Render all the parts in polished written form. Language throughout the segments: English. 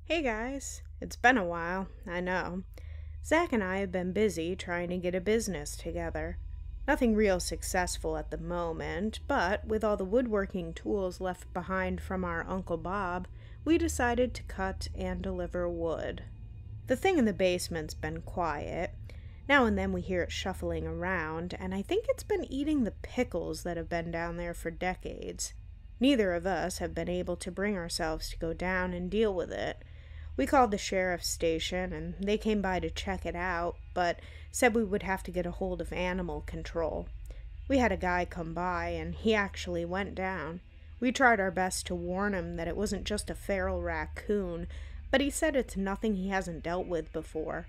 Hey guys, it's been a while, I know. Zach and I have been busy trying to get a business together. Nothing real successful at the moment, but with all the woodworking tools left behind from our Uncle Bob, we decided to cut and deliver wood. The thing in the basement's been quiet. Now and then we hear it shuffling around, and I think it's been eating the pickles that have been down there for decades. Neither of us have been able to bring ourselves to go down and deal with it. We called the sheriff's station, and they came by to check it out, but said we would have to get a hold of animal control. We had a guy come by, and he actually went down. We tried our best to warn him that it wasn't just a feral raccoon, but he said it's nothing he hasn't dealt with before.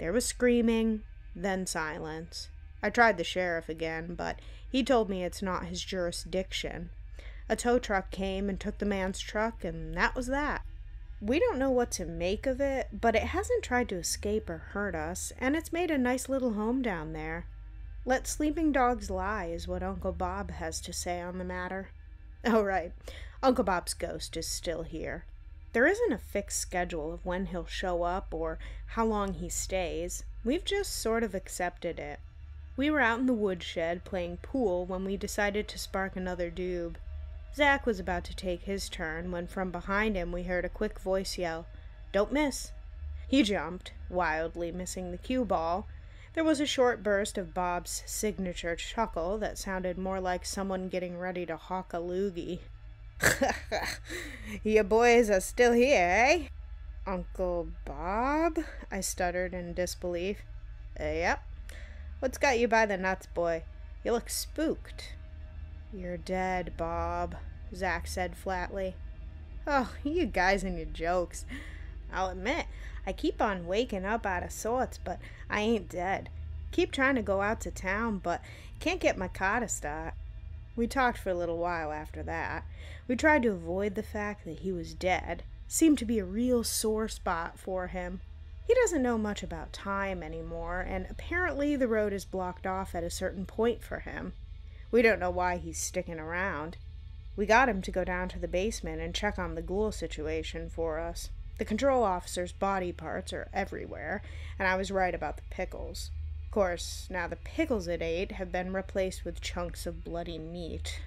There was screaming, then silence. I tried the sheriff again, but he told me it's not his jurisdiction. A tow truck came and took the man's truck, and that was that. We don't know what to make of it, but it hasn't tried to escape or hurt us, and it's made a nice little home down there. Let sleeping dogs lie is what Uncle Bob has to say on the matter. Oh, right. Uncle Bob's ghost is still here. There isn't a fixed schedule of when he'll show up or how long he stays. We've just sort of accepted it. We were out in the woodshed playing pool when we decided to spark another doob. Zach was about to take his turn when from behind him we heard a quick voice yell, "Don't miss!" He jumped, wildly missing the cue ball. There was a short burst of Bob's signature chuckle that sounded more like someone getting ready to hawk a loogie. "You boys are still here, eh?" "Uncle Bob?" I stuttered in disbelief. Yep. What's got you by the nuts, boy? You look spooked." "You're dead, Bob," Zach said flatly. "Oh, you guys and your jokes. I'll admit, I keep on waking up out of sorts, but I ain't dead. Keep trying to go out to town, but can't get my car to start." We talked for a little while after that. We tried to avoid the fact that he was dead. Seemed to be a real sore spot for him. He doesn't know much about time anymore, and apparently the road is blocked off at a certain point for him. We don't know why he's sticking around. We got him to go down to the basement and check on the ghoul situation for us. The control officer's body parts are everywhere, and I was right about the pickles. Of course, now the pickles it ate have been replaced with chunks of bloody meat.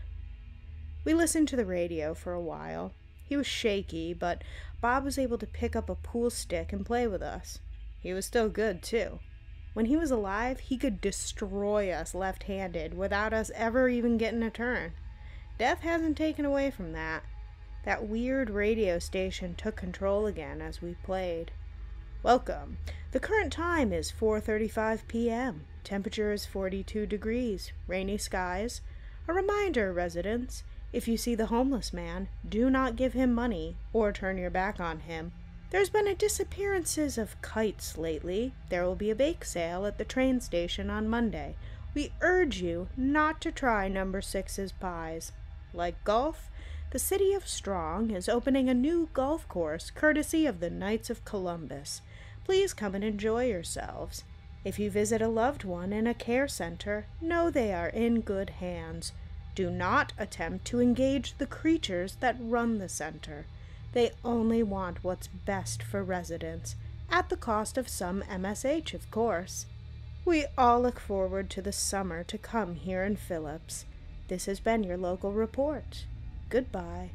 We listened to the radio for a while. He was shaky, but Bob was able to pick up a pool stick and play with us. He was still good, too. When he was alive, he could destroy us left-handed without us ever even getting a turn. Death hasn't taken away from that. That weird radio station took control again as we played. "Welcome. The current time is 4:35 p.m. Temperature is 42 degrees. Rainy skies. A reminder, residents, if you see the homeless man, do not give him money or turn your back on him. There's been a disappearances of kites lately. There will be a bake sale at the train station on Monday. We urge you not to try number 6's pies. Like golf, the city of Strong is opening a new golf course courtesy of the Knights of Columbus. Please come and enjoy yourselves. If you visit a loved one in a care center, know they are in good hands. Do not attempt to engage the creatures that run the center. They only want what's best for residents, at the cost of some MSH, of course. We all look forward to the summer to come here in Phillips. This has been your local report. Goodbye."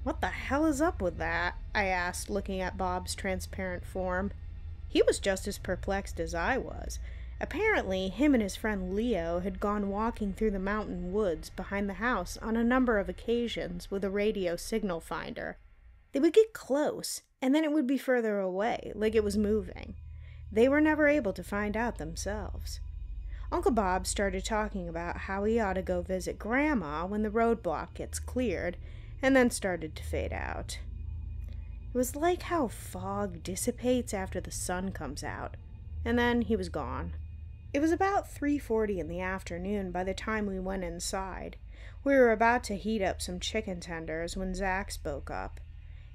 "What the hell is up with that?" I asked, looking at Bob's transparent form. He was just as perplexed as I was. Apparently, him and his friend Leo had gone walking through the mountain woods behind the house on a number of occasions with a radio signal finder. They would get close, and then it would be further away, like it was moving. They were never able to find out themselves. Uncle Bob started talking about how he ought to go visit Grandma when the roadblock gets cleared, and then started to fade out. It was like how fog dissipates after the sun comes out, and then he was gone. It was about 3:40 in the afternoon by the time we went inside. We were about to heat up some chicken tenders when Zach spoke up.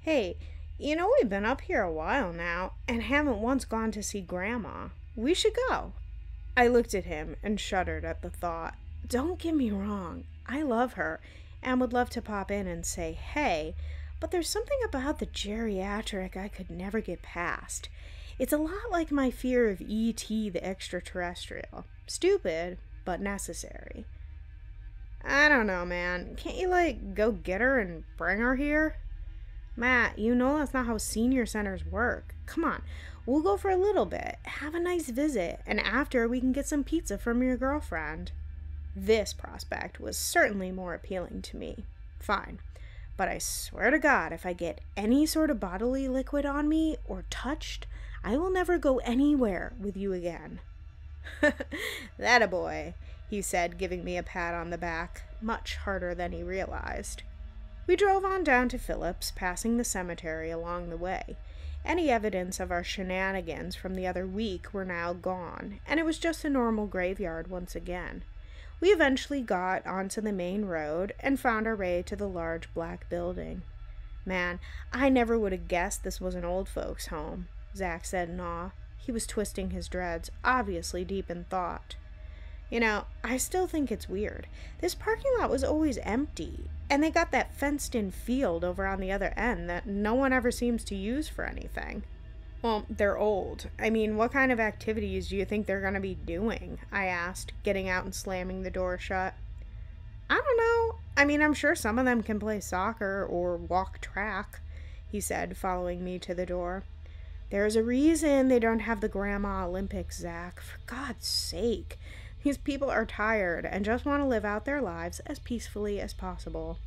"Hey, you know we've been up here a while now, and haven't once gone to see Grandma. We should go." I looked at him and shuddered at the thought. Don't get me wrong, I love her, and would love to pop in and say hey, But there's something about the geriatric I could never get past. It's a lot like my fear of E.T. the extraterrestrial. Stupid, but necessary. I don't know, man. Can't you, go get her and bring her here? Matt, you know that's not how senior centers work. Come on, we'll go for a little bit, have a nice visit, and after we can get some pizza from your girlfriend. This prospect was certainly more appealing to me. Fine. But I swear to God, if I get any sort of bodily liquid on me or touched, I will never go anywhere with you again. That-a boy, he said, giving me a pat on the back, much harder than he realized. We drove on down to Phillips, passing the cemetery along the way. Any evidence of our shenanigans from the other week were now gone, and it was just a normal graveyard once again. We eventually got onto the main road and found our way to the large black building. Man, I never would have guessed this was an old folks' home, Zach said in awe. He was twisting his dreads, obviously deep in thought. You know, I still think it's weird. This parking lot was always empty, and they got that fenced-in field over on the other end that no one ever seems to use for anything. Well, they're old. I mean, what kind of activities do you think they're going to be doing? I asked, getting out and slamming the door shut. I don't know. I mean, I'm sure some of them can play soccer or walk track, he said, following me to the door. There's a reason they don't have the Grandma Olympics, Zach. For God's sake. These people are tired and just want to live out their lives as peacefully as possible.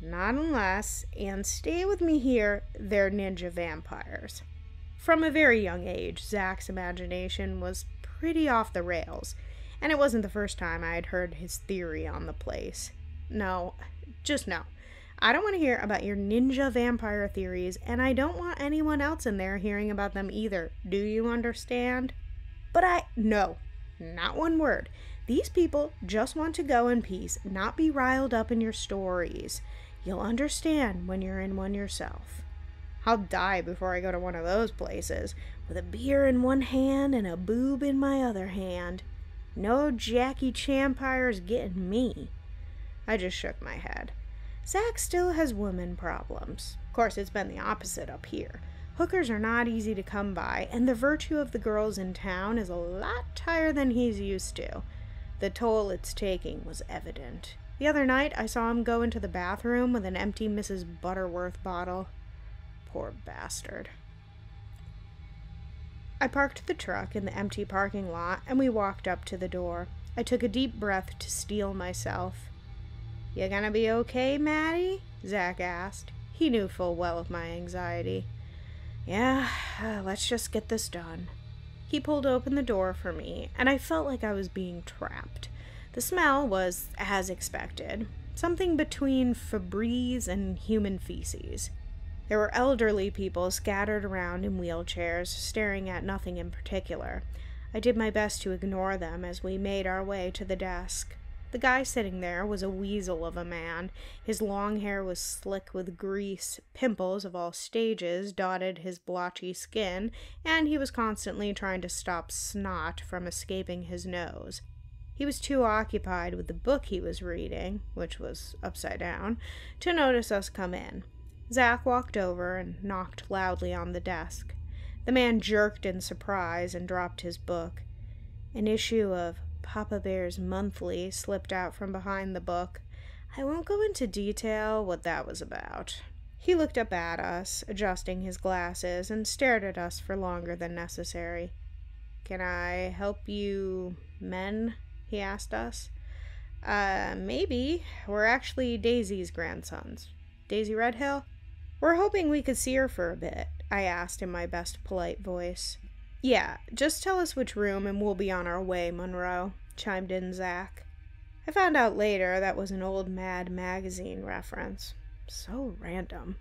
Not unless, and stay with me here, they're ninja vampires. From a very young age, Zach's imagination was pretty off the rails, and it wasn't the first time I had heard his theory on the place. No, just no. I don't want to hear about your ninja vampire theories, and I don't want anyone else in there hearing about them either. Do you understand? No, not one word. These people just want to go in peace, not be riled up in your stories. You'll understand when you're in one yourself. I'll die before I go to one of those places, with a beer in one hand and a boob in my other hand. No Jackie Champires getting me. I just shook my head. Zach still has woman problems. Of course, it's been the opposite up here. Hookers are not easy to come by, and the virtue of the girls in town is a lot higher than he's used to. The toll it's taking was evident. The other night, I saw him go into the bathroom with an empty Mrs. Butterworth bottle. Poor bastard. I parked the truck in the empty parking lot, and we walked up to the door. I took a deep breath to steel myself. You gonna be okay, Maddie? Zach asked. He knew full well of my anxiety. Yeah, let's just get this done. He pulled open the door for me, and I felt like I was being trapped. The smell was as expected, something between Febreze and human feces. There were elderly people scattered around in wheelchairs, staring at nothing in particular. I did my best to ignore them as we made our way to the desk. The guy sitting there was a weasel of a man. His long hair was slick with grease, pimples of all stages dotted his blotchy skin, and he was constantly trying to stop snot from escaping his nose. He was too occupied with the book he was reading, which was upside down, to notice us come in. Zach walked over and knocked loudly on the desk. The man jerked in surprise and dropped his book. An issue of Papa Bear's Monthly slipped out from behind the book. I won't go into detail what that was about. He looked up at us, adjusting his glasses, and stared at us for longer than necessary. Can I help you men? He asked us. Maybe. We're actually Daisy's grandsons. Daisy Redhill? We're hoping we could see her for a bit, I asked in my best polite voice. Yeah, just tell us which room and we'll be on our way, Monroe, chimed in Zach. I found out later that was an old Mad Magazine reference. So random.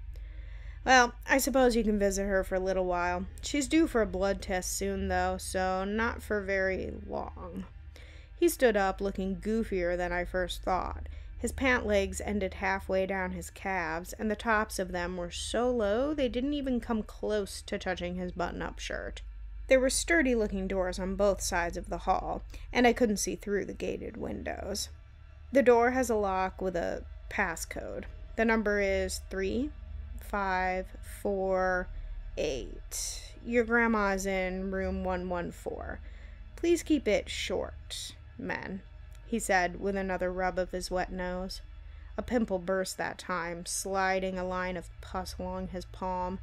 Well, I suppose you can visit her for a little while. She's due for a blood test soon, though, so not for very long. He stood up, looking goofier than I first thought. His pant legs ended halfway down his calves, and the tops of them were so low they didn't even come close to touching his button-up shirt. There were sturdy-looking doors on both sides of the hall, and I couldn't see through the gated windows. The door has a lock with a passcode. The number is 3, 548. Your grandma's in room 114. Please keep it short, men," he said with another rub of his wet nose. A pimple burst that time, sliding a line of pus along his palm.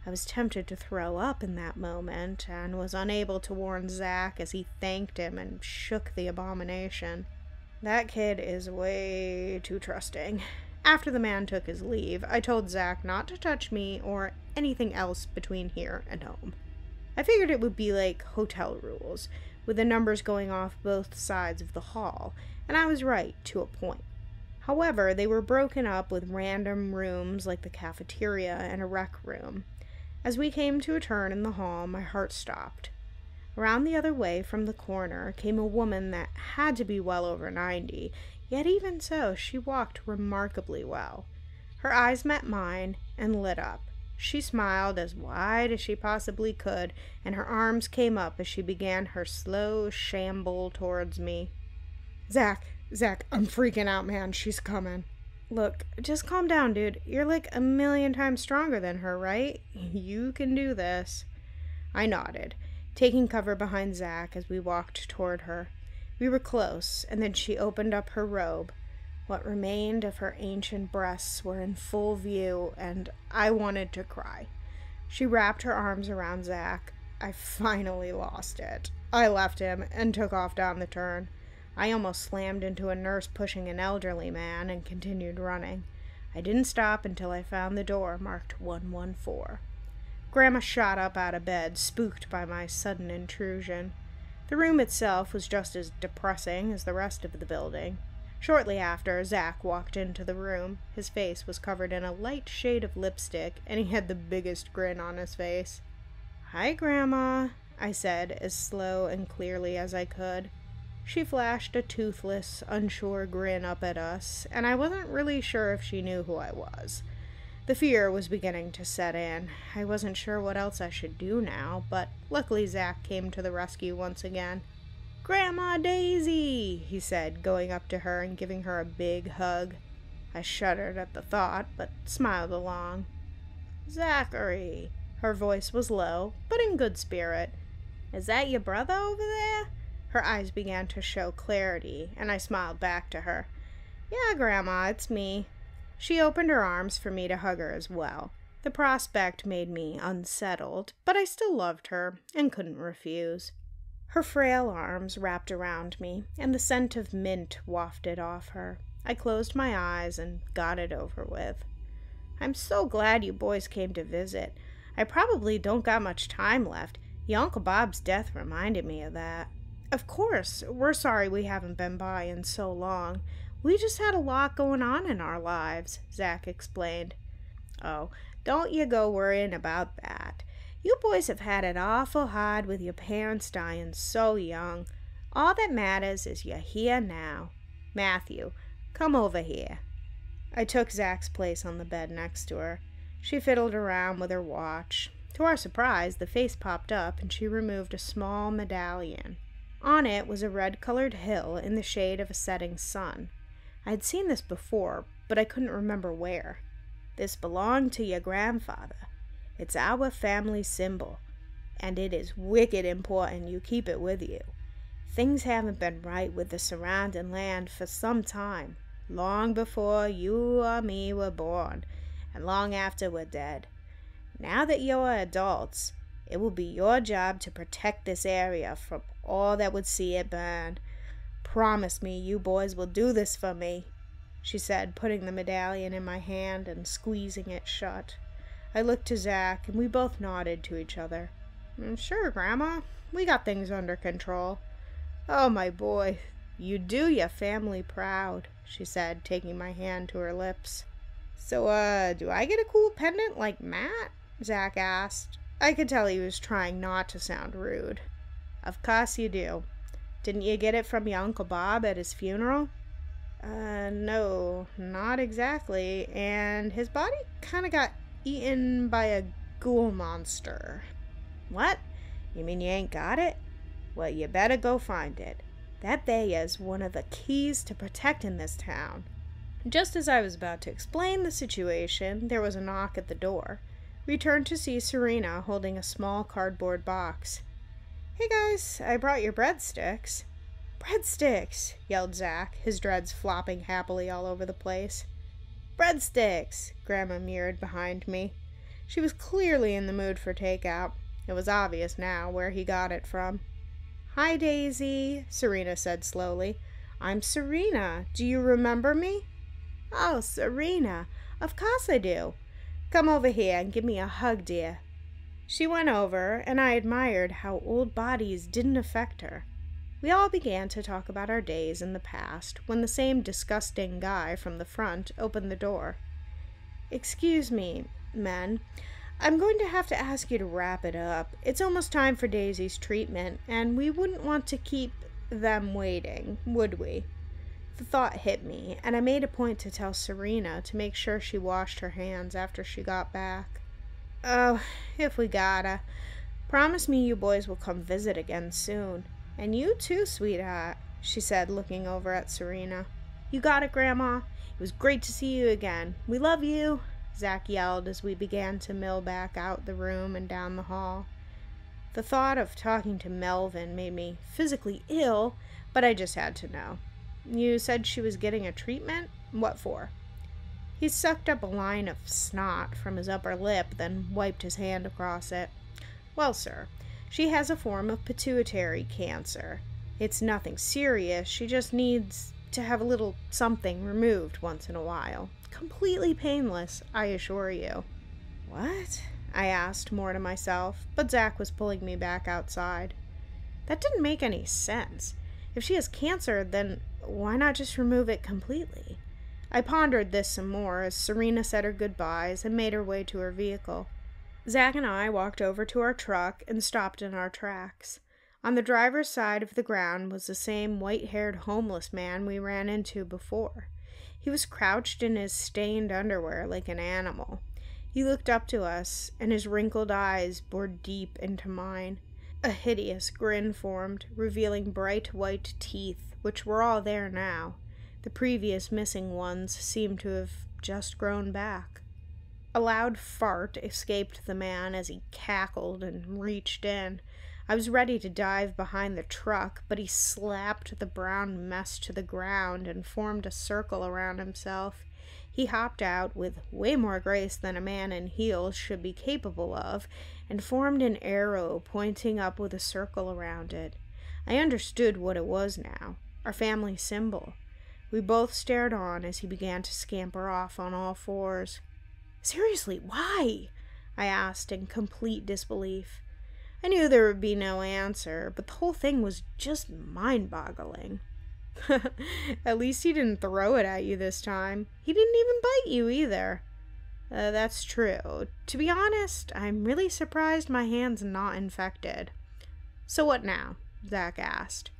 I was tempted to throw up in that moment, and was unable to warn Zach as he thanked him and shook the abomination. That kid is way too trusting. After the man took his leave, I told Zach not to touch me or anything else between here and home. I figured it would be like hotel rules, with the numbers going off both sides of the hall, and I was right to a point. However, they were broken up with random rooms like the cafeteria and a rec room. As we came to a turn in the hall, my heart stopped. Around the other way from the corner came a woman that had to be well over 90, yet even so, she walked remarkably well. Her eyes met mine and lit up. She smiled as wide as she possibly could, and her arms came up as she began her slow shamble towards me. Zach, I'm freaking out, man. She's coming." "Look, just calm down, dude. You're like a million times stronger than her, right? You can do this." I nodded, taking cover behind Zach as we walked toward her. We were close, and then she opened up her robe. What remained of her ancient breasts were in full view, and I wanted to cry. She wrapped her arms around Zach. I finally lost it. I left him and took off down the turn. I almost slammed into a nurse pushing an elderly man and continued running. I didn't stop until I found the door marked 114. Grandma shot up out of bed, spooked by my sudden intrusion. The room itself was just as depressing as the rest of the building. Shortly after, Zach walked into the room. His face was covered in a light shade of lipstick, and he had the biggest grin on his face. "Hi, Grandma," I said, as slow and clearly as I could. She flashed a toothless, unsure grin up at us, and I wasn't really sure if she knew who I was. The fear was beginning to set in. I wasn't sure what else I should do now, but luckily Zach came to the rescue once again. "Grandma Daisy," he said, going up to her and giving her a big hug. I shuddered at the thought, but smiled along. "Zachary," her voice was low, but in good spirit. "Is that your brother over there?" Her eyes began to show clarity, and I smiled back to her. "Yeah, Grandma, it's me." She opened her arms for me to hug her as well. The prospect made me unsettled, but I still loved her and couldn't refuse. Her frail arms wrapped around me, and the scent of mint wafted off her. I closed my eyes and got it over with. "I'm so glad you boys came to visit. I probably don't got much time left. Your Uncle Bob's death reminded me of that." "Of course, we're sorry we haven't been by in so long. We just had a lot going on in our lives," Zach explained. "Oh, don't you go worrying about that. You boys have had it awful hard with your parents dying so young. All that matters is you're here now. Matthew, come over here." I took Zach's place on the bed next to her. She fiddled around with her watch. To our surprise, the face popped up and she removed a small medallion. On it was a red-colored hill in the shade of a setting sun. I had seen this before, but I couldn't remember where. "This belonged to your grandfather. It's our family symbol, and it is wicked important you keep it with you. Things haven't been right with the surrounding land for some time, long before you or me were born, and long after we're dead. Now that you're adults, it will be your job to protect this area from all that would see it burn. Promise me you boys will do this for me," she said, putting the medallion in my hand and squeezing it shut. I looked to Zach, and we both nodded to each other. "Sure, Grandma. We got things under control." "Oh, my boy, you do your family proud," she said, taking my hand to her lips. "So, do I get a cool pendant like Matt?" Zach asked. I could tell he was trying not to sound rude. "Of course you do. Didn't you get it from your Uncle Bob at his funeral?" No, not exactly, and his body kind of got eaten by a ghoul monster." "What? You mean you ain't got it? Well, you better go find it. That there's one of the keys to protecting this town." Just as I was about to explain the situation, there was a knock at the door. We turned to see Serena holding a small cardboard box. "Hey guys, I brought your breadsticks." "Breadsticks!" yelled Zach, his dreads flopping happily all over the place. "Breadsticks!" Grandma mirrored behind me. She was clearly in the mood for takeout. It was obvious now where he got it from. "Hi, Daisy," Serena said slowly. "I'm Serena. Do you remember me?" "Oh, Serena. Of course I do. Come over here and give me a hug, dear." She went over, and I admired how old bodies didn't affect her. We all began to talk about our days in the past when the same disgusting guy from the front opened the door. "Excuse me, men. I'm going to have to ask you to wrap it up. It's almost time for Daisy's treatment, and we wouldn't want to keep them waiting, would we?" The thought hit me, and I made a point to tell Serena to make sure she washed her hands after she got back. "Oh, if we gotta. Promise me you boys will come visit again soon. And you too, sweetheart," she said, looking over at Serena. "You got it, Grandma. It was great to see you again. We love you," Zach yelled as we began to mill back out the room and down the hall. The thought of talking to Melvin made me physically ill, but I just had to know. "You said she was getting a treatment? What for?" He sucked up a line of snot from his upper lip, then wiped his hand across it. "Well, sir, she has a form of pituitary cancer. It's nothing serious. She just needs to have a little something removed once in a while. Completely painless, I assure you." "What?" I asked, more to myself, but Zach was pulling me back outside. That didn't make any sense. If she has cancer, then why not just remove it completely? I pondered this some more as Serena said her goodbyes and made her way to her vehicle. Zach and I walked over to our truck and stopped in our tracks. On the driver's side of the ground was the same white-haired homeless man we ran into before. He was crouched in his stained underwear like an animal. He looked up to us, and his wrinkled eyes bored deep into mine. A hideous grin formed, revealing bright white teeth, which were all there now. The previous missing ones seemed to have just grown back. A loud fart escaped the man as he cackled and reached in. I was ready to dive behind the truck, but he slapped the brown mess to the ground and formed a circle around himself. He hopped out with way more grace than a man in heels should be capable of, and formed an arrow pointing up with a circle around it. I understood what it was now, our family symbol. We both stared on as he began to scamper off on all fours. "Seriously, why?" I asked in complete disbelief. I knew there would be no answer, but the whole thing was just mind-boggling. "At least he didn't throw it at you this time. He didn't even bite you either." That's true. To be honest, I'm really surprised my hand's not infected." "So what now?" Zach asked.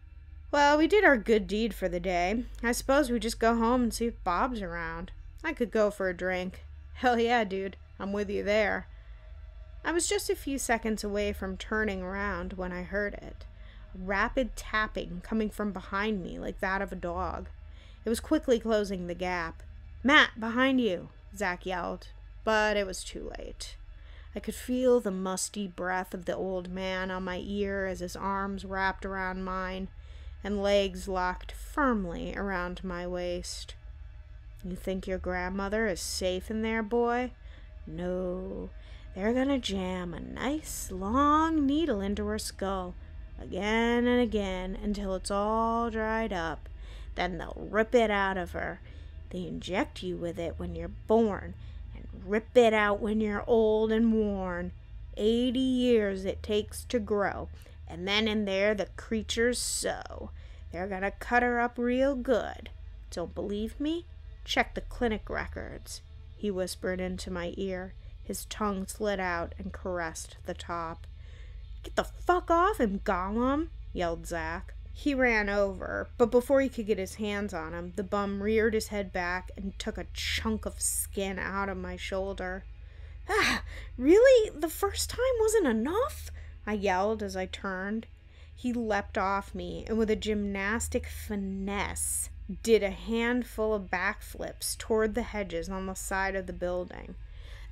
"Well, we did our good deed for the day. I suppose we just go home and see if Bob's around. I could go for a drink." "Hell yeah, dude. I'm with you there." I was just a few seconds away from turning around when I heard it. A rapid tapping coming from behind me like that of a dog. It was quickly closing the gap. "Matt, behind you!" Zach yelled, but it was too late. I could feel the musty breath of the old man on my ear as his arms wrapped around mine and legs locked firmly around my waist. "You think your grandmother is safe in there, boy? No. They're gonna jam a nice long needle into her skull again and again until it's all dried up. Then they'll rip it out of her. They inject you with it when you're born and rip it out when you're old and worn. 80 years it takes to grow, and then in there the creatures sew. They're gonna cut her up real good. Don't believe me? Check the clinic records," he whispered into my ear. His tongue slid out and caressed the top. "Get the fuck off him, Gollum!" yelled Zach. He ran over, but before he could get his hands on him, the bum reared his head back and took a chunk of skin out of my shoulder. "Ah, really? The first time wasn't enough?" I yelled as I turned. He leapt off me and with a gymnastic finesse did a handful of backflips toward the hedges on the side of the building.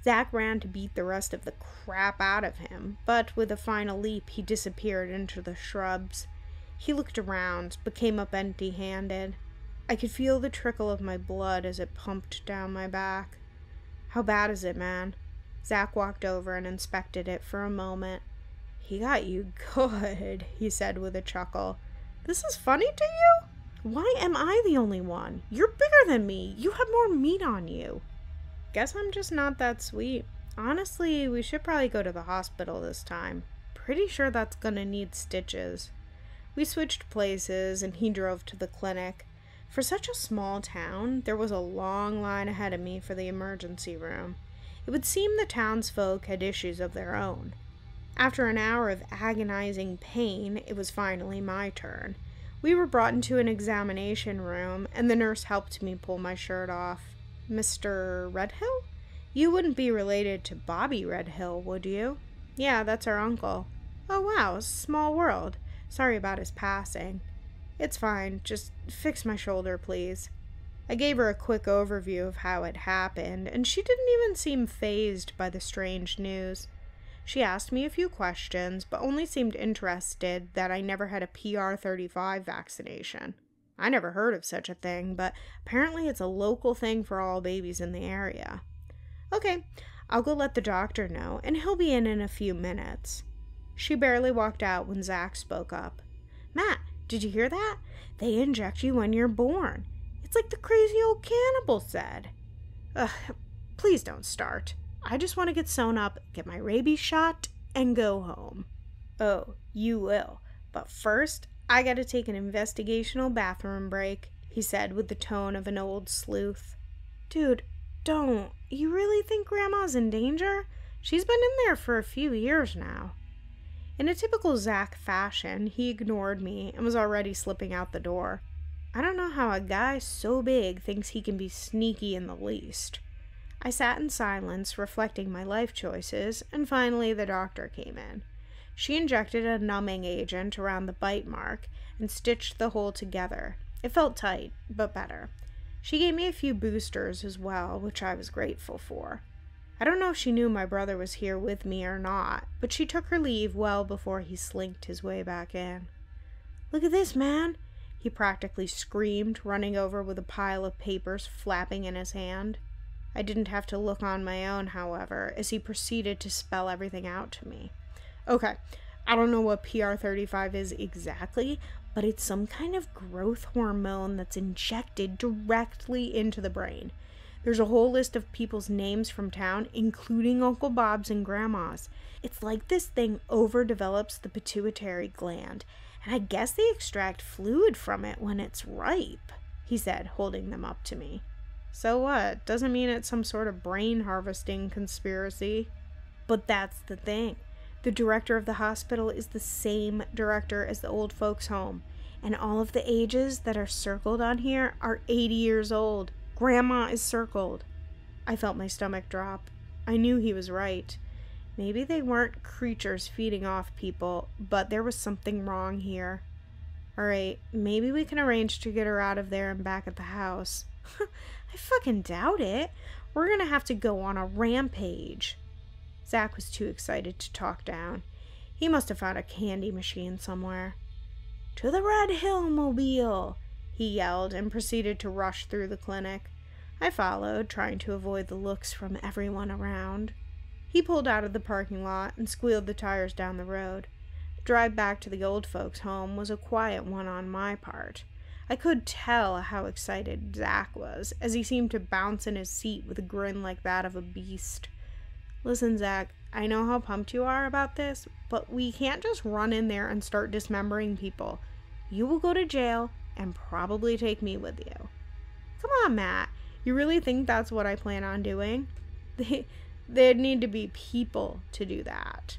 Zach ran to beat the rest of the crap out of him, but with a final leap he disappeared into the shrubs. He looked around, but came up empty-handed. I could feel the trickle of my blood as it pumped down my back. "How bad is it, man?" Zach walked over and inspected it for a moment. "He got you good," he said with a chuckle. "This is funny to you? Why am I the only one? You're bigger than me. You have more meat on you." "Guess I'm just not that sweet. Honestly, we should probably go to the hospital this time. Pretty sure that's gonna need stitches." We switched places and he drove to the clinic. For such a small town, there was a long line ahead of me for the emergency room. It would seem the townsfolk had issues of their own. After an hour of agonizing pain, it was finally my turn. We were brought into an examination room, and the nurse helped me pull my shirt off. "Mr. Redhill? You wouldn't be related to Bobby Redhill, would you?" "Yeah, that's our uncle." "Oh wow, small world. Sorry about his passing." "It's fine, just fix my shoulder, please." I gave her a quick overview of how it happened, and she didn't even seem fazed by the strange news. She asked me a few questions, but only seemed interested that I never had a PR35 vaccination. I never heard of such a thing, but apparently it's a local thing for all babies in the area. "Okay, I'll go let the doctor know, and he'll be in a few minutes." She barely walked out when Zach spoke up. "Matt, did you hear that? They inject you when you're born. It's like the crazy old cannibal said." "Ugh, please don't start. I just want to get sewn up, get my rabies shot, and go home." "Oh, you will. But first, I gotta take an investigational bathroom break," he said with the tone of an old sleuth. "Dude, don't. You really think Grandma's in danger? She's been in there for a few years now." In a typical Zach fashion, he ignored me and was already slipping out the door. I don't know how a guy so big thinks he can be sneaky in the least. I sat in silence, reflecting my life choices, and finally the doctor came in. She injected a numbing agent around the bite mark and stitched the hole together. It felt tight, but better. She gave me a few boosters as well, which I was grateful for. I don't know if she knew my brother was here with me or not, but she took her leave well before he slinked his way back in. "Look at this, man!" he practically screamed, running over with a pile of papers flapping in his hand. I didn't have to look on my own, however, as he proceeded to spell everything out to me. "Okay, I don't know what PR35 is exactly, but it's some kind of growth hormone that's injected directly into the brain. There's a whole list of people's names from town, including Uncle Bob's and Grandma's. It's like this thing overdevelops the pituitary gland, and I guess they extract fluid from it when it's ripe," he said, holding them up to me. "So what? Doesn't mean it's some sort of brain harvesting conspiracy." "But that's the thing. The director of the hospital is the same director as the old folks' home, and all of the ages that are circled on here are 80 years old. Grandma is circled." I felt my stomach drop. I knew he was right. Maybe they weren't creatures feeding off people, but there was something wrong here. "Alright, maybe we can arrange to get her out of there and back at the house." "I fucking doubt it. We're gonna have to go on a rampage." Zach was too excited to talk down. He must have found a candy machine somewhere. "To the Redhill mobile!" he yelled and proceeded to rush through the clinic. I followed, trying to avoid the looks from everyone around. He pulled out of the parking lot and squealed the tires down the road. The drive back to the old folks' home was a quiet one on my part. I could tell how excited Zach was, as he seemed to bounce in his seat with a grin like that of a beast. "Listen, Zach, I know how pumped you are about this, but we can't just run in there and start dismembering people. You will go to jail and probably take me with you." "Come on, Matt. You really think that's what I plan on doing?" There'd need to be people to do that."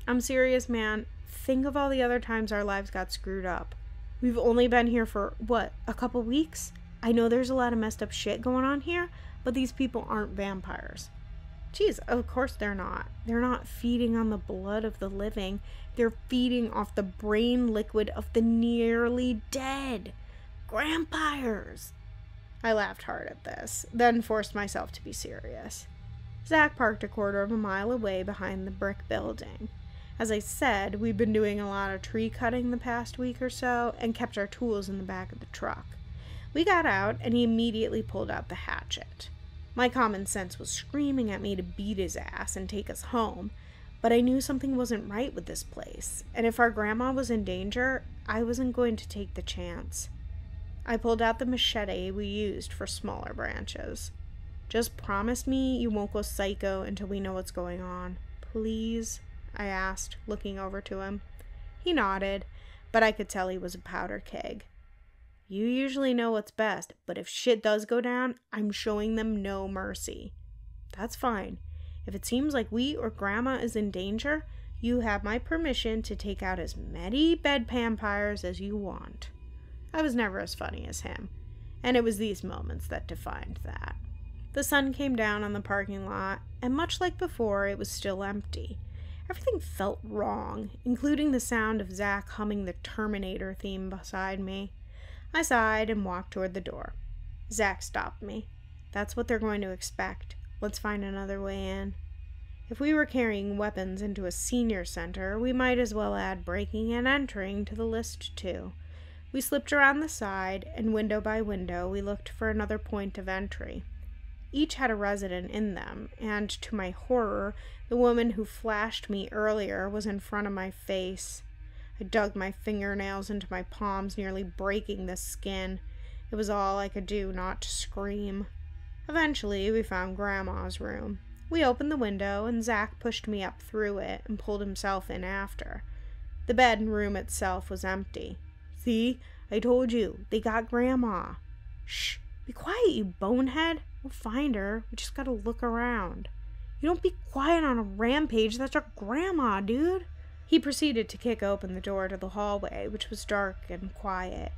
"I'm serious, man. Think of all the other times our lives got screwed up. We've only been here for, what, a couple weeks? I know there's a lot of messed up shit going on here, but these people aren't vampires." "Geez, of course they're not. They're not feeding on the blood of the living. They're feeding off the brain liquid of the nearly dead. Grampires! I laughed hard at this, then forced myself to be serious. Zach parked a quarter of a mile away behind the brick building. As I said, we'd been doing a lot of tree cutting the past week or so and kept our tools in the back of the truck. We got out and he immediately pulled out the hatchet. My common sense was screaming at me to beat his ass and take us home, but I knew something wasn't right with this place, and if our grandma was in danger, I wasn't going to take the chance. I pulled out the machete we used for smaller branches. Just promise me you won't go psycho until we know what's going on. Please? I asked, looking over to him. He nodded, but I could tell he was a powder keg. You usually know what's best, but if shit does go down, I'm showing them no mercy. That's fine. If it seems like we or Grandma is in danger, you have my permission to take out as many bedpampires as you want. I was never as funny as him, and it was these moments that defined that. The sun came down on the parking lot, and much like before, it was still empty. Everything felt wrong, including the sound of Zach humming the Terminator theme beside me. I sighed and walked toward the door. Zach stopped me. That's what they're going to expect. Let's find another way in. If we were carrying weapons into a senior center, we might as well add breaking and entering to the list too. We slipped around the side, and window by window we looked for another point of entry. Each had a resident in them, and to my horror, the woman who flashed me earlier was in front of my face. I dug my fingernails into my palms, nearly breaking the skin. It was all I could do not to scream. Eventually, we found Grandma's room. We opened the window, and Zach pushed me up through it and pulled himself in after. The bedroom itself was empty. See? I told you. They got Grandma. Shh. Be quiet, you bonehead. We'll find her. We just gotta look around. You don't be quiet on a rampage. That's our Grandma, dude. He proceeded to kick open the door to the hallway, which was dark and quiet.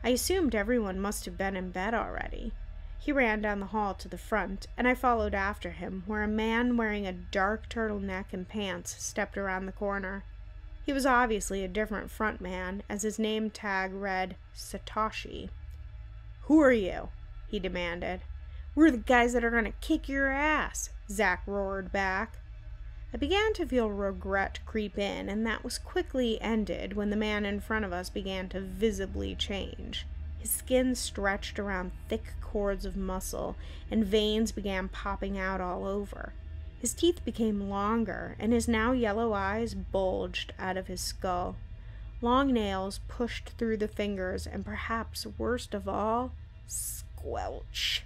I assumed everyone must have been in bed already. He ran down the hall to the front, and I followed after him, where a man wearing a dark turtleneck and pants stepped around the corner. He was obviously a different front man, as his name tag read Satoshi. "Who are you?" he demanded. "We're the guys that are going to kick your ass," Zach roared back. I began to feel regret creep in, and that was quickly ended when the man in front of us began to visibly change. His skin stretched around thick cords of muscle, and veins began popping out all over. His teeth became longer, and his now yellow eyes bulged out of his skull. Long nails pushed through the fingers, and perhaps worst of all, squelch.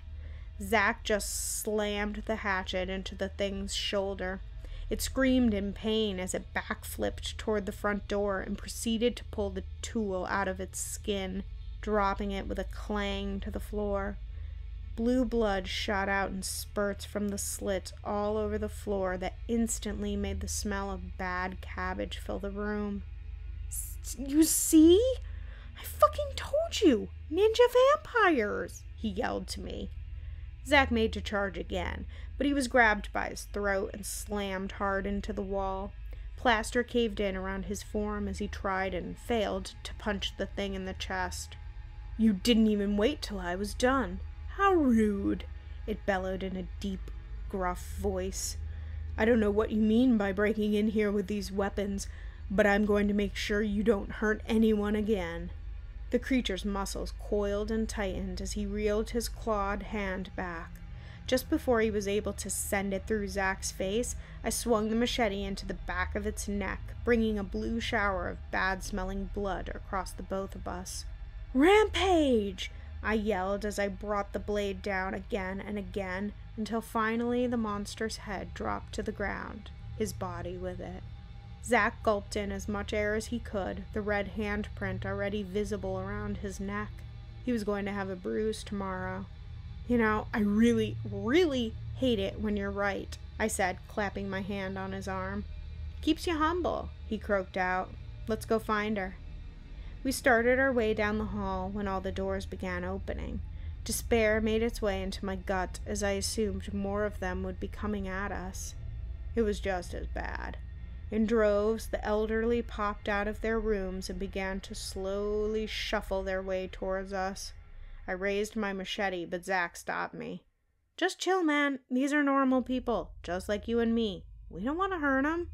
Zach just slammed the hatchet into the thing's shoulder. It screamed in pain as it backflipped toward the front door and proceeded to pull the tool out of its skin, dropping it with a clang to the floor. Blue blood shot out in spurts from the slit all over the floor that instantly made the smell of bad cabbage fill the room. "You see? I fucking told you! Ninja vampires!" he yelled to me. Zach made to charge again, but he was grabbed by his throat and slammed hard into the wall. Plaster caved in around his form as he tried and failed to punch the thing in the chest. "You didn't even wait till I was done. How rude," it bellowed in a deep, gruff voice. "I don't know what you mean by breaking in here with these weapons, but I'm going to make sure you don't hurt anyone again." The creature's muscles coiled and tightened as he reeled his clawed hand back. Just before he was able to send it through Zach's face, I swung the machete into the back of its neck, bringing a blue shower of bad-smelling blood across the both of us. "Rampage!" I yelled as I brought the blade down again and again, until finally the monster's head dropped to the ground, his body with it. Zach gulped in as much air as he could, the red handprint already visible around his neck. He was going to have a bruise tomorrow. "You know, I really, really hate it when you're right," I said, clapping my hand on his arm. "Keeps you humble," he croaked out. "Let's go find her." We started our way down the hall when all the doors began opening. Despair made its way into my gut as I assumed more of them would be coming at us. It was just as bad. In droves, the elderly popped out of their rooms and began to slowly shuffle their way towards us. I raised my machete, but Zach stopped me. "Just chill, man. These are normal people, just like you and me. We don't want to hurt them."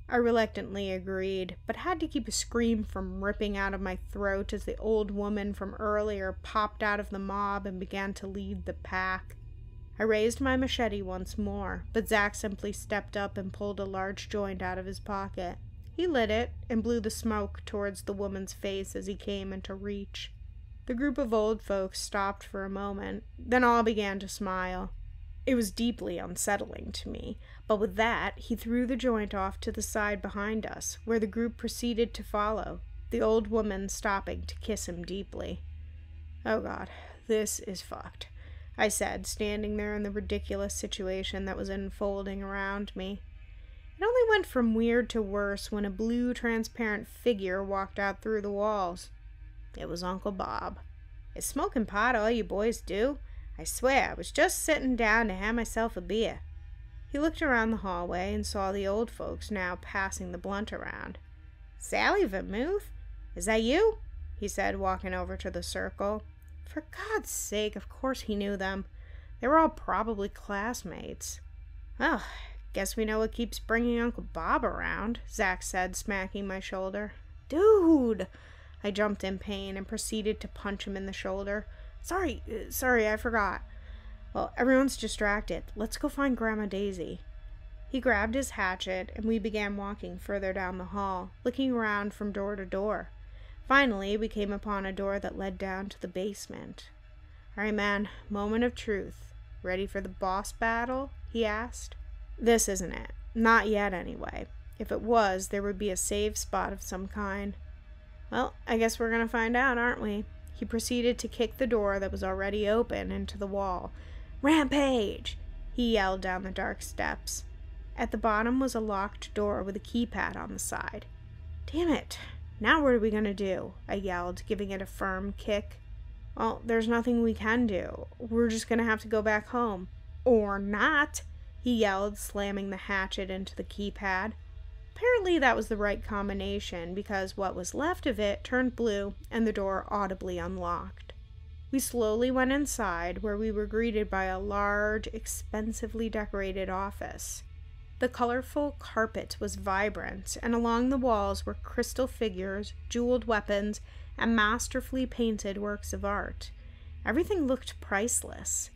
I reluctantly agreed, but had to keep a scream from ripping out of my throat as the old woman from earlier popped out of the mob and began to lead the pack. I raised my machete once more, but Zach simply stepped up and pulled a large joint out of his pocket. He lit it and blew the smoke towards the woman's face as he came into reach. The group of old folks stopped for a moment, then all began to smile. It was deeply unsettling to me, but with that, he threw the joint off to the side behind us, where the group proceeded to follow, the old woman stopping to kiss him deeply. "Oh God, this is fucked," I said, standing there in the ridiculous situation that was unfolding around me. It only went from weird to worse when a blue, transparent figure walked out through the walls. It was Uncle Bob. "Is smoking pot all you boys do? I swear, I was just sitting down to have myself a beer." He looked around the hallway and saw the old folks now passing the blunt around. "Sally Vermouth? Is that you?" he said, walking over to the circle. For God's sake, of course he knew them. They were all probably classmates. "Well, guess we know what keeps bringing Uncle Bob around," Zach said, smacking my shoulder. "Dude!" I jumped in pain and proceeded to punch him in the shoulder. Sorry, I forgot." "Well, everyone's distracted. Let's go find Grandma Daisy." He grabbed his hatchet, and we began walking further down the hall, looking around from door to door. Finally, we came upon a door that led down to the basement. "All right, man, moment of truth. Ready for the boss battle?" he asked. "This isn't it. Not yet, anyway. If it was, there would be a safe spot of some kind." "Well, I guess we're gonna find out, aren't we?" He proceeded to kick the door that was already open into the wall. "Rampage!" he yelled down the dark steps. At the bottom was a locked door with a keypad on the side. "Damn it! Now what are we gonna do?" I yelled, giving it a firm kick. "Well, there's nothing we can do. We're just gonna have to go back home." "Or not!" he yelled, slamming the hatchet into the keypad. Apparently that was the right combination, because what was left of it turned blue and the door audibly unlocked. We slowly went inside, where we were greeted by a large, expensively decorated office. The colorful carpet was vibrant, and along the walls were crystal figures, jeweled weapons, and masterfully painted works of art. Everything looked priceless.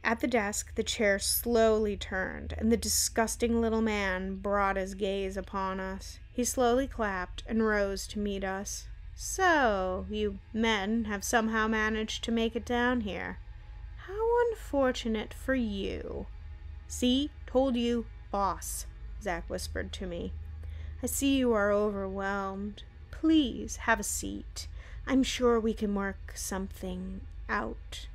At the desk, the chair slowly turned, and the disgusting little man brought his gaze upon us. He slowly clapped and rose to meet us. "So, you men have somehow managed to make it down here. How unfortunate for you." "See? Told you. Boss," Zach whispered to me. "I see you are overwhelmed. Please, have a seat. I'm sure we can work something out."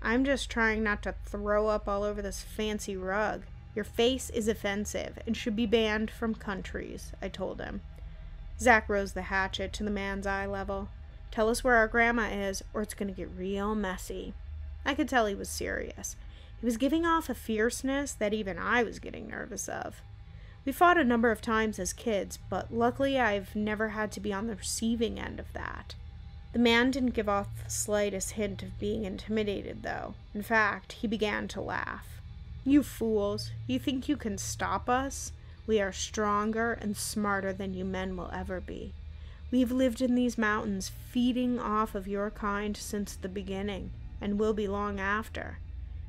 "I'm just trying not to throw up all over this fancy rug. Your face is offensive and should be banned from countries," I told him. Zach rose the hatchet to the man's eye level. "Tell us where our grandma is, or it's going to get real messy." I could tell he was serious. He was giving off a fierceness that even I was getting nervous of. We fought a number of times as kids, but luckily I've never had to be on the receiving end of that. The man didn't give off the slightest hint of being intimidated, though. In fact, he began to laugh. "You fools, you think you can stop us? We are stronger and smarter than you men will ever be. We've lived in these mountains, feeding off of your kind since the beginning, and will be long after.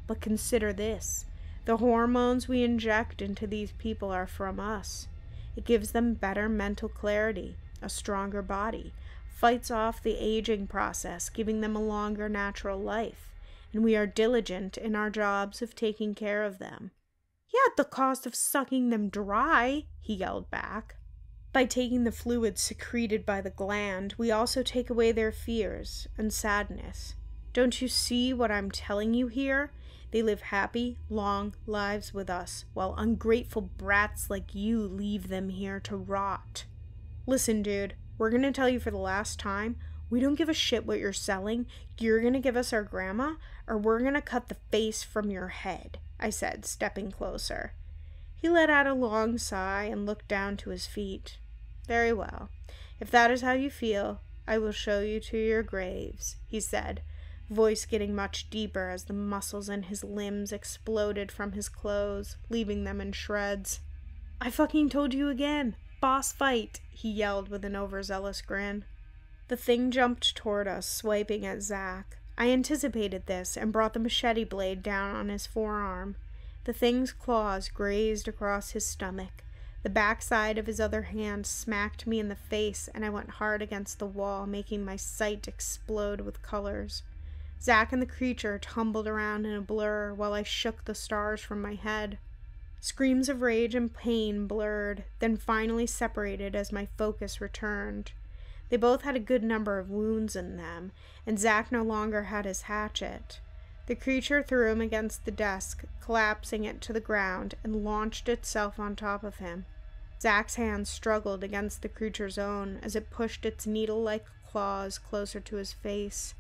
But consider this. The hormones we inject into these people are from us. It gives them better mental clarity, a stronger body, fights off the aging process, giving them a longer natural life, and we are diligent in our jobs of taking care of them." "Yeah, at the cost of sucking them dry," he yelled back. "By taking the fluid secreted by the gland, we also take away their fears and sadness. Don't you see what I'm telling you here? They live happy, long lives with us, while ungrateful brats like you leave them here to rot. Listen, dude, we're gonna tell you for the last time, we don't give a shit what you're selling. You're gonna give us our grandma, or we're gonna cut the face from your head," I said, stepping closer. He let out a long sigh and looked down to his feet. "Very well. If that is how you feel, I will show you to your graves," he said, voice getting much deeper as the muscles in his limbs exploded from his clothes, leaving them in shreds. "I fucking told you again! Boss fight!" he yelled with an overzealous grin. The thing jumped toward us, swiping at Zach. I anticipated this and brought the machete blade down on his forearm. The thing's claws grazed across his stomach. The backside of his other hand smacked me in the face, and I went hard against the wall, making my sight explode with colors. Zach and the creature tumbled around in a blur while I shook the stars from my head. Screams of rage and pain blurred, then finally separated as my focus returned. They both had a good number of wounds in them, and Zach no longer had his hatchet. The creature threw him against the desk, collapsing it to the ground, and launched itself on top of him. Zach's hand struggled against the creature's own as it pushed its needle-like claws closer to his face.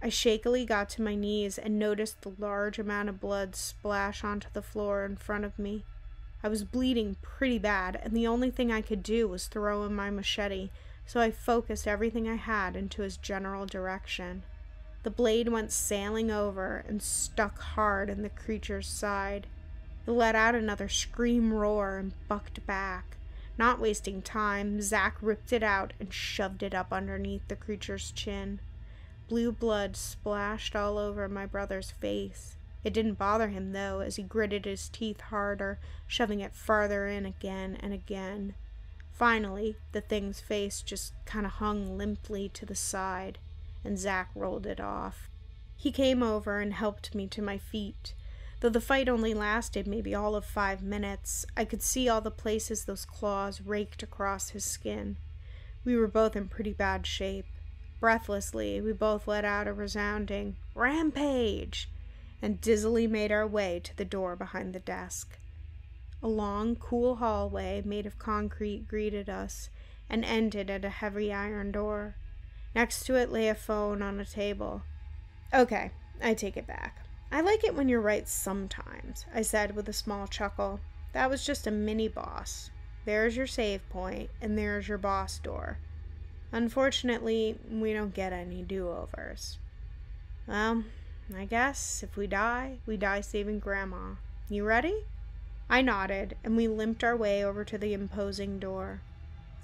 I shakily got to my knees and noticed the large amount of blood splash onto the floor in front of me. I was bleeding pretty bad, and the only thing I could do was throw in my machete, so I focused everything I had into his general direction. The blade went sailing over and stuck hard in the creature's side. It let out another scream roar and bucked back. Not wasting time, Zach ripped it out and shoved it up underneath the creature's chin. Blue blood splashed all over my brother's face. It didn't bother him, though, as he gritted his teeth harder, shoving it farther in again and again. Finally, the thing's face just kind of hung limply to the side, and Zach rolled it off. He came over and helped me to my feet. Though the fight only lasted maybe all of 5 minutes, I could see all the places those claws raked across his skin. We were both in pretty bad shape. Breathlessly, we both let out a resounding "Rampage!" and dizzily made our way to the door behind the desk. A long, cool hallway made of concrete greeted us and ended at a heavy iron door. Next to it lay a phone on a table. "Okay, I take it back. I like it when you're right sometimes," I said with a small chuckle. "That was just a mini-boss. There's your save point, and there's your boss door. Unfortunately, we don't get any do-overs. Well, I guess if we die saving Grandma. You ready?" I nodded, and we limped our way over to the imposing door.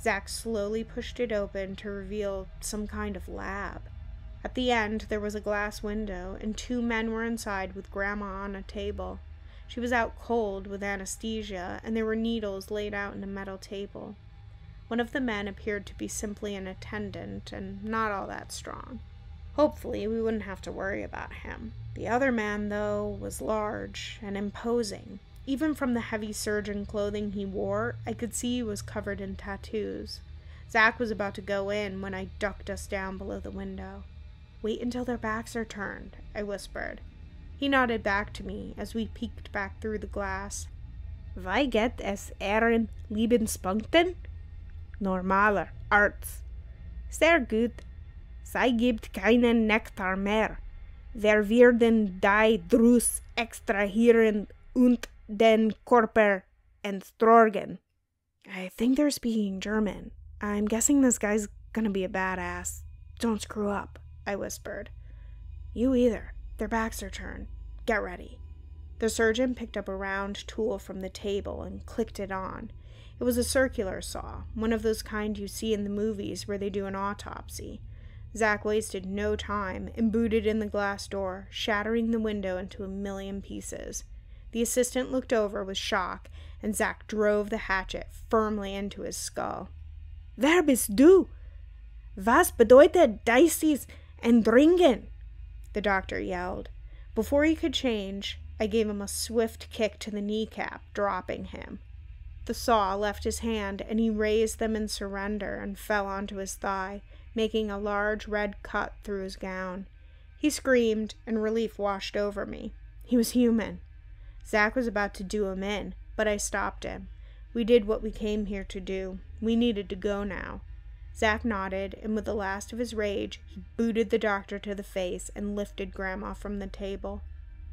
Zach slowly pushed it open to reveal some kind of lab. At the end, there was a glass window, and 2 men were inside with Grandma on a table. She was out cold with anesthesia, and there were needles laid out in a metal table. One of the men appeared to be simply an attendant, and not all that strong. Hopefully, we wouldn't have to worry about him. The other man, though, was large and imposing. Even from the heavy surgeon clothing he wore, I could see he was covered in tattoos. Zach was about to go in when I ducked us down below the window. "Wait until their backs are turned," I whispered. He nodded back to me as we peeked back through the glass. "Wie geht es Ihren Liebenspunkten?" "Normaler Arzt." "Sehr gut. Sie gibt keinen Nektar mehr. Wir werden die Drus extrahieren und den Körper entsorgen." I think they're speaking German. I'm guessing this guy's gonna be a badass. "Don't screw up," I whispered. "You either. Their backs are turned. Get ready." The surgeon picked up a round tool from the table and clicked it on. It was a circular saw, one of those kind you see in the movies where they do an autopsy. Zach wasted no time and booted in the glass door, shattering the window into a million pieces. The assistant looked over with shock, and Zach drove the hatchet firmly into his skull. "Wer bist du? Was bedeutet dieses Entringen?" the doctor yelled. Before he could change, I gave him a swift kick to the kneecap, dropping him. The saw left his hand, and he raised them in surrender and fell onto his thigh, making a large red cut through his gown. He screamed, and relief washed over me. He was human. Zach was about to do him in, but I stopped him. We did what we came here to do. We needed to go now. Zach nodded, and with the last of his rage, he booted the doctor to the face and lifted Grandma from the table.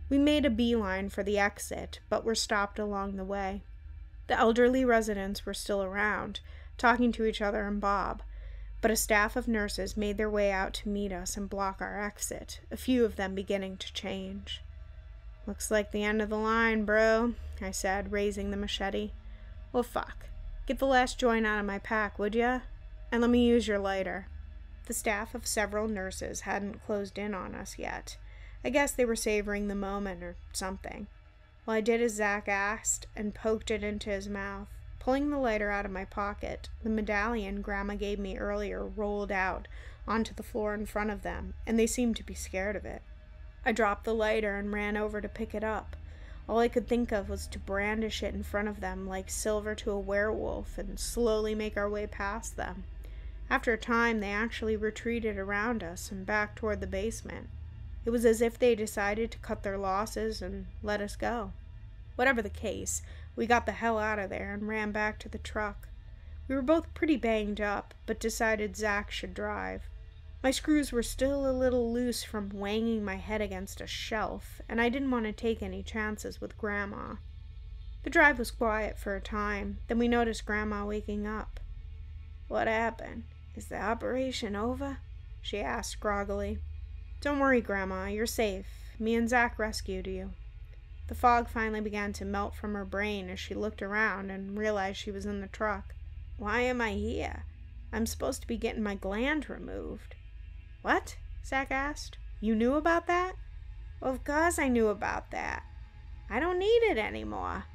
We made a beeline for the exit, but were stopped along the way. The elderly residents were still around, talking to each other and Bob, but a staff of nurses made their way out to meet us and block our exit, a few of them beginning to change. "Looks like the end of the line, bro," I said, raising the machete. "Well, fuck. Get the last joint out of my pack, would ya? And let me use your lighter." The staff of several nurses hadn't closed in on us yet. I guess they were savoring the moment or something. Well, I did as Zach asked and poked it into his mouth. Pulling the lighter out of my pocket, the medallion Grandma gave me earlier rolled out onto the floor in front of them, and they seemed to be scared of it. I dropped the lighter and ran over to pick it up. All I could think of was to brandish it in front of them like Silver to a werewolf and slowly make our way past them. After a time, they actually retreated around us and back toward the basement. It was as if they decided to cut their losses and let us go. Whatever the case, we got the hell out of there and ran back to the truck. We were both pretty banged up, but decided Zach should drive. My screws were still a little loose from wanging my head against a shelf, and I didn't want to take any chances with Grandma. The drive was quiet for a time, then we noticed Grandma waking up. "What happened? Is the operation over?" she asked groggily. "Don't worry, Grandma, you're safe. Me and Zach rescued you." The fog finally began to melt from her brain as she looked around and realized she was in the truck. "Why am I here? I'm supposed to be getting my gland removed." "What?" Zach asked. "You knew about that?" "Well, of course I knew about that. I don't need it anymore."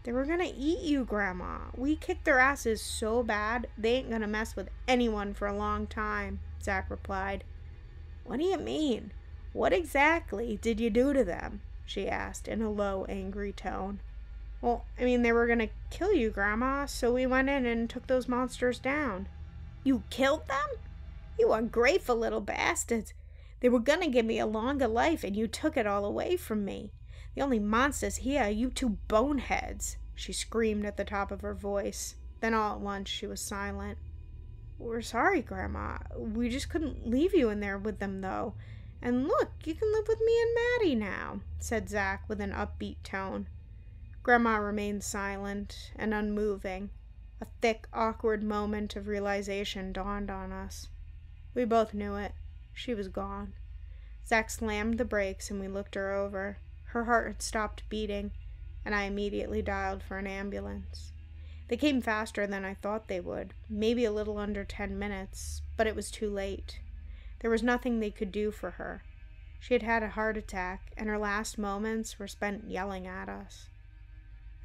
"They were gonna eat you, Grandma. We kicked their asses so bad, they ain't gonna mess with anyone for a long time," Zach replied. "What do you mean? What exactly did you do to them?" she asked in a low, angry tone. "Well, they were gonna kill you, Grandma, so we went in and took those monsters down." "You killed them? You ungrateful little bastards. They were gonna give me a longer life, and you took it all away from me. The only monsters here are you two boneheads," she screamed at the top of her voice. Then all at once she was silent. "We're sorry, Grandma. We just couldn't leave you in there with them, though. And look, you can live with me and Maddie now," said Zach with an upbeat tone. Grandma remained silent and unmoving. A thick, awkward moment of realization dawned on us. We both knew it. She was gone. Zach slammed the brakes and we looked her over. Her heart had stopped beating, and I immediately dialed for an ambulance. They came faster than I thought they would, maybe a little under 10 minutes, but it was too late. There was nothing they could do for her. She had had a heart attack, and her last moments were spent yelling at us.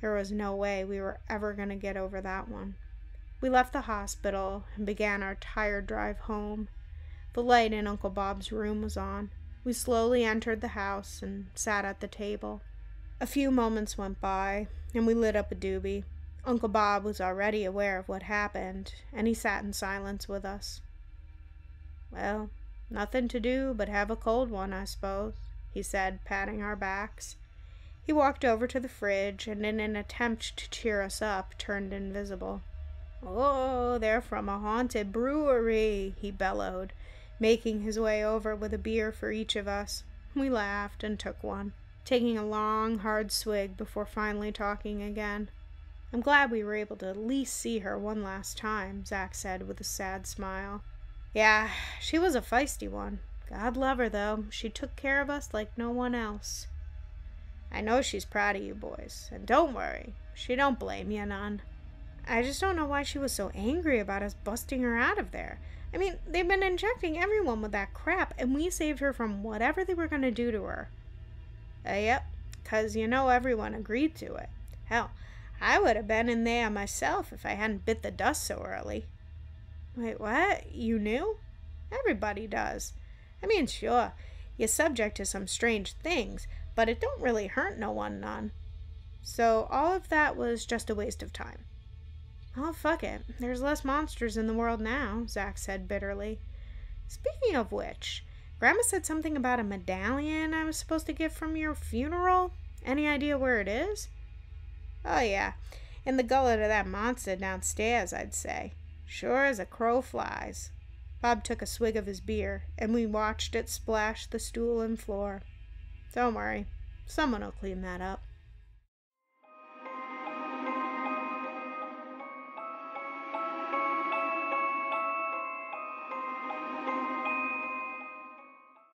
There was no way we were ever going to get over that one. We left the hospital and began our tired drive home. The light in Uncle Bob's room was on. We slowly entered the house and sat at the table. A few moments went by, and we lit up a doobie. Uncle Bob was already aware of what happened, and he sat in silence with us. "Well, nothing to do but have a cold one, I suppose," he said, patting our backs. He walked over to the fridge, and in an attempt to cheer us up, turned invisible. "Oh, they're from a haunted brewery," he bellowed, making his way over with a beer for each of us. We laughed and took one, taking a long, hard swig before finally talking again. "I'm glad we were able to at least see her one last time," Zach said with a sad smile. "Yeah, she was a feisty one. God love her, though. She took care of us like no one else." "I know she's proud of you boys, and don't worry, she don't blame you none." "I just don't know why she was so angry about us busting her out of there. They've been injecting everyone with that crap, and we saved her from whatever they were going to do to her." Yep, 'cause everyone agreed to it. Hell, I would have been in there myself if I hadn't bit the dust so early." "Wait, what? You knew?" "Everybody does. Sure, you're subject to some strange things, but it don't really hurt no one none. So all of that was just a waste of time." "Oh, fuck it. There's less monsters in the world now," Zach said bitterly. "Speaking of which, Grandma said something about a medallion I was supposed to get from your funeral. Any idea where it is?" "Oh, yeah. In the gullet of that monster downstairs, I'd say. Sure as a crow flies." Bob took a swig of his beer, and we watched it splash the stool and floor. "Don't worry. Someone will clean that up."